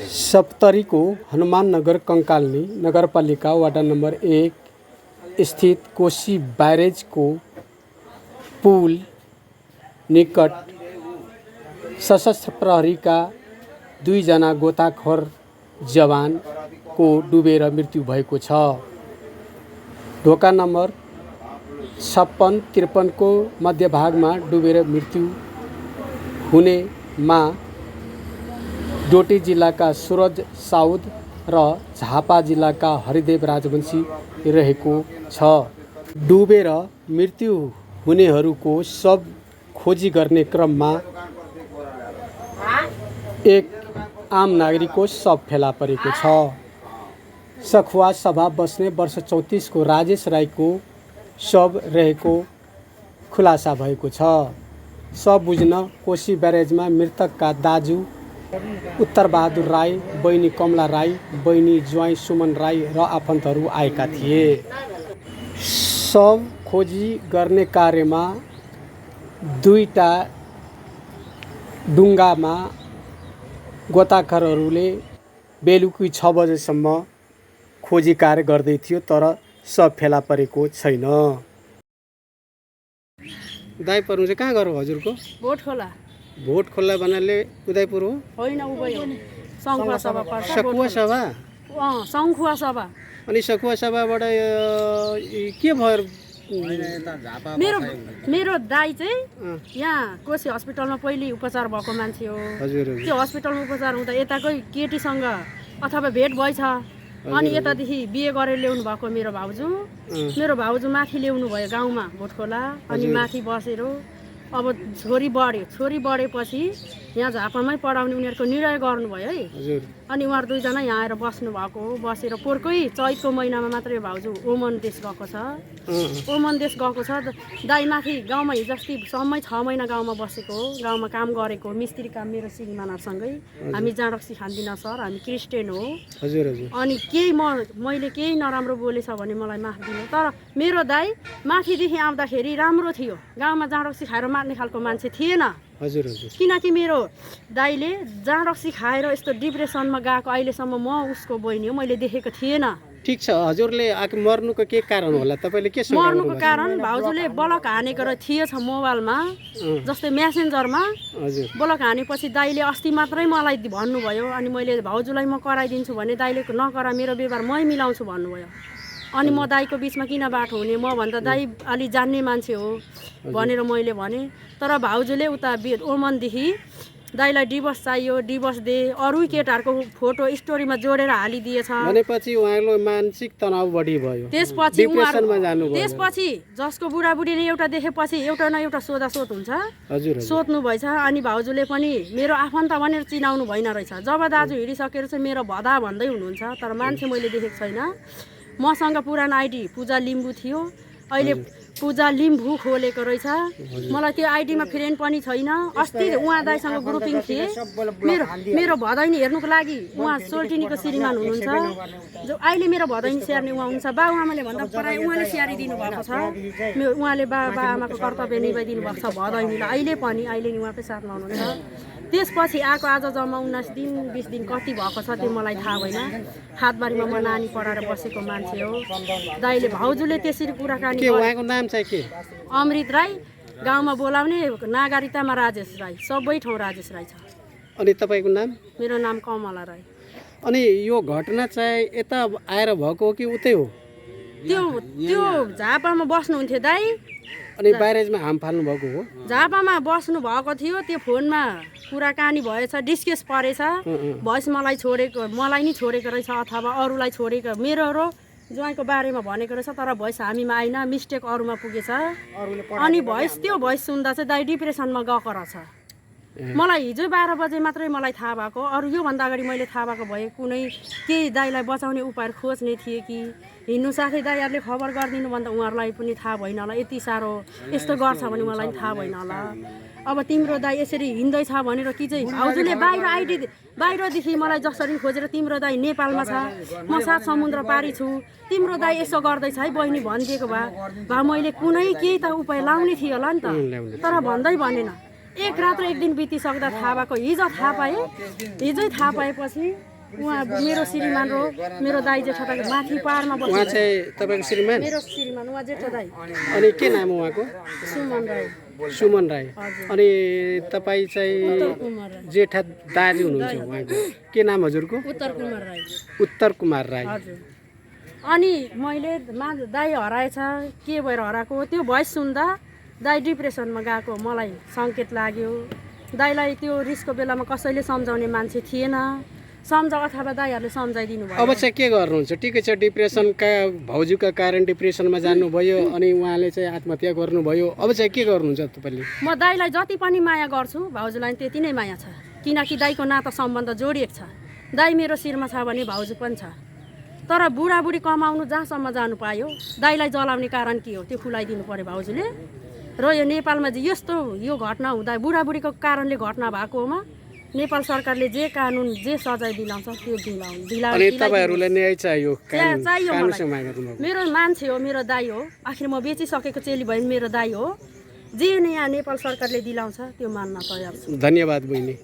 सप्तरीको हनुमाननगर कंकालनी नगरपालिका ward number 1 स्थित कोशी ब्यारेजको पुल निकट सशस्त्र प्रहरीका 2 जना गोताखोर जवानको डुबेर मृत्यु भएको छ। ढोका नम्बर 56-53 को मध्यभागमा डुबेर मृत्यु हुनेमा डोटी जिल्लाका सूरज साउद र झापा जिल्लाका हरिदेव राजवंशी रहेको छ। डुबेर मृत्यु हुनेहरूको शव खोजी गर्ने क्रममा एक आम नागरिकको शव फेला परेको छ। सखुवा सभा बस्ने वर्ष 34 को राजेश राईको शव रहेको खुलासा भएको छ। शव बुझ्न कोशी ब्यारेजमा मृतकका दाजु उत्तर बहादुर राई, बहिनी कमला राई, बहिनी ज्वाइँ सुमन राई र आफन्तहरू आएका थिए। शव खोजी गर्ने कार्यमा 2टा डुङ्गामा गोताखोरहरूले बेलुकी 6 बजेसम्म खोजी कार्य गर्दै थियो, तर शव फेला परेको छैन। उदयपुर चाहिँ कहाँ गरौँ हजुरको? भोटखोला। भोटखोला भन्नाले उदयपुर हो? होइन, उभय हो। सङ्खुवा सभा पर्छ। सखुवा सभा? सङ्खुवा सभा। अनि सखुवा सभाबाट के भयो? मेरो दाइ चाहिँ यहाँ कोशी हस्पिटलमा पहिले उपचार भएको मान्छे हो। हजुर। त्यो हस्पिटलमा उपचार हुँदा यताकै केटीसँग अथवा भेट भएछ। अनि यतादेखि बिहे गरेर ल्याउनु भएको मेरो भाउजू माथि ल्याउनु भयो गाउँमा भोटखोला। अनि माथि बसेर अब छोरी बढेपछि यहाँ झापामै पढाउने उनीहरूको निर्णय गर्नुभयो है। अनि उहाँहरू 2 जना यहाँ आएर बस्नु भएको हो। बसेर पोहोरकै चैतको महिनामा मात्रै भाउजू ओमन देश गएको छ। दाइ माथि गाउँमा हिजोअस्ति सम्मै 6 महिना गाउँमा बसेको हो। गाउँमा काम गरेको मिस्त्री काम मेरो श्रीमानहरूसँगै। हामी जाँडक्सी खान्दिन सर, हामी क्रिस्चियन हो। अनि मैले केही नराम्रो बोलेछ भने मलाई माफ दिनु। तर मेरो दाइ माथिदेखि आउँदाखेरि राम्रो थियो। गाउँमा जाँडक्सी खाएर मार्ने खालको मान्छे थिएन। किनकि मेरो दाइले जाँडक्सी खाएर यस्तो डिप्रेसनमा गएको अहिलेसम्म म उसको बहिनी हो, मैले देखेको थिएन। ठीक छ, हजुरले मर्नुको के कारण होला? तपाईले के सोच्नु? मर्नुको कारण भाउजूले ब्लक हानेको थिएछ मोबाइलमा, जस्तै मेसेन्जरमा ब्लक हानेपछि दाइले अस्ति मात्रै मलाई भन्नुभयो। अनि मैले भाउजूलाई म कराइदिन्छु भने दाइले नकरा, मेरो व्यवहार मै मिलाउँछु भन्नुभयो। अनि म दाइको बिचमा किन बाटो हुने, म भन्दा दाइ अलि जान्ने मान्छे हो भनेर मैले भने। तर भाउजूले उता ओमनदेखि दाइलाई डिभोर्स चाहियो, डिभोर्स दे, अरू केटाहरूको फोटो स्टोरीमा जोडेर हालिदिएछ। भनेपछि उहाँको मानसिक तनाव बढी भयो। त्यसपछि जसको बुढाबुढीले एउटा देखेपछि एउटा न एउटा सोधासोध हुन्छ। सोध्नु भएछ। अनि भाउजूले पनि मेरो आफन्त भनेर चिनाउनु भएन रहेछ। जब दाजु हिँडिसकेर चाहिँ मेरो भदा भन्दै हुनुहुन्छ, तर मान्छे मैले देखेको छैन। मसँग पुरानो आइडी पूजा लिम्बू थियो, अहिले पूजा लिम्बू खोलेको रहेछ। मलाई त्यो आइडीमा फ्रेन्ड पनि छैन। अस्ति उहाँ दाइसँग ग्रुपिङ थिए। मेरो भदैनी हेर्नुको लागि उहाँ सोल्टिनीको श्रीमान हुनुहुन्छ। अहिले मेरो भदैनी स्याहार्ने उहाँ हुनुहुन्छ। बाबुआमाले भन्दा पराई उहाँले स्याहारिदिनु भएको छ। उहाँले बाबाआमाको कर्तव्य निभाइदिनु भएको छ भदैनीलाई। अहिले नि उहाँकै साथमा हुनुहुन्छ। त्यसपछि आएको आज जम्मा 19 दिन 20 दिन कति भएको छ त्यो मलाई थाहा भएन। हातबारीमा म नानी पढाएर बसेको मान्छे हो। दाइले भाउजूले त्यसरी कुराकानी उहाँको नाम चाहिँ के? अमृत राई। गाउँमा बोलाउने नागरिकतामा राजेश राई, सबै ठाउँ राजेश राई छ। अनि तपाईँको नाम? मेरो नाम कमला राई। अनि यो घटना चाहिँ यता आएर भएको हो कि उतै हो? त्यो झापामा बस्नुहुन्थ्यो दाइ। अनि ब्यारेजमा हाम फाल्नु भएको हो? झापामा बस्नु भएको थियो। त्यो फोनमा कुराकानी भएछ, डिस्कस परेछ। भएस मलाई नि छोडेको रहेछ अथवा अरूलाई छोडेको मेरो र ज्वाइँको बारेमा भनेको रहेछ। तर भएस हामीमा आइन, मिस्टेक अरूमा पुगेछ। अनि त्यो भएस सुन्दा चाहिँ दाइ डिप्रेसनमा गएको रहेछ। मलाई हिजो 12 बजे मात्रै मलाई थाहा भएको। अरू योभन्दा अगाडि मैले थाहा भएको भए कुनै केही दाइलाई बचाउने उपाय खोज्ने थिए कि हिँड्नु साथै दाइहरूले खबर गरिदिनु भन्दा उहाँहरूलाई पनि थाहा भएन होला। यति साह्रो यस्तो गर्छ भने उहाँलाई थाहा भएन होला। अब तिम्रो दाइ यसरी हिँड्दैछ भनेर कि चाहिँ भाउजूले बाहिरदेखि मलाई जसरी खोजेर तिम्रो दाइ नेपालमा छ, म 7 समुद्र पारी छु, तिम्रो दाइ यसो गर्दैछ है बहिनी भनिदिएको भए मैले कुनै केही त उपाय लाउने थियो होला नि त। तर भन्दै भनेन। एक रात र एक दिन बितिसक्दा थाहा भएको। हिजै थाहा पाएपछि उहाँ मेरो श्रीमान हो, मेरो दाइ जेठा दाइ माथि पाहाडमा उहाँ बस्नु चाहिँ तपाईँको श्रीमान मेरो श्रीमान उहाँ जेठा दाइ अनि के नाम हो उहाँको सुमन राई सुमन राई हजुर अनि तपाईँ चाहिँ उत्तर कुमार राई जेठा दाजु हुनुहुन्छ उहाँको के नाम हजुरको उत्तर कुमार राई उत्तर कुमार राई हजुर अनि मैले दाइ हराएछ के भएर हराएको त्यो भोइस सुन्दा दाइ डिप्रेसनमा गएको मलाई सङ्केत लाग्यो दाइलाई त्यो रिसको बेलामा कसैले सम्झाउने मान्छे थिएन सम्झाउ अथवा दाइहरूले सम्झाइदिनु भयो अब चाहिँ के गर्नुहुन्छ ठिकै छ डिप्रेसनका भाउजूका कारण डिप्रेसनमा जानुभयो अनि उहाँले चाहिँ आत्महत्या गर्नुभयो अब चाहिँ के गर्नुहुन्छ तपाईँले म दाइलाई जति पनि माया गर्छु भाउजूलाई त्यति नै माया छ किनकि दाइको नाता सम्बन्ध जोडिएको छ दाइ मेरो शिरमा छ भने भाउजू पनि छ तर बुढाबुढी कमाउनु जहाँसम्म जानु पायो दाइलाई जलाउने कारण के हो त्यो खुलाइदिनु पर्यो भाउजूले र यो नेपालमा चाहिँ यस्तो यो घटना हुँदा बुढाबुढीको कारणले घटना भएकोमा नेपाल सरकारले जे कानुन जे सजाय दिलाउँछ त्यो अनि तपाईँहरूलाई न्याय चाहियो चाहियो कानुनसँग माग गर्नुभएको मेरो मान्छे हो मेरो दाइ हो आखिर म बेचिसकेको चेली भयो मेरो दाइ हो जे यहाँ नेपाल सरकारले दिलाउँछ त्यो मान्न तयार छु धन्यवाद बहिनी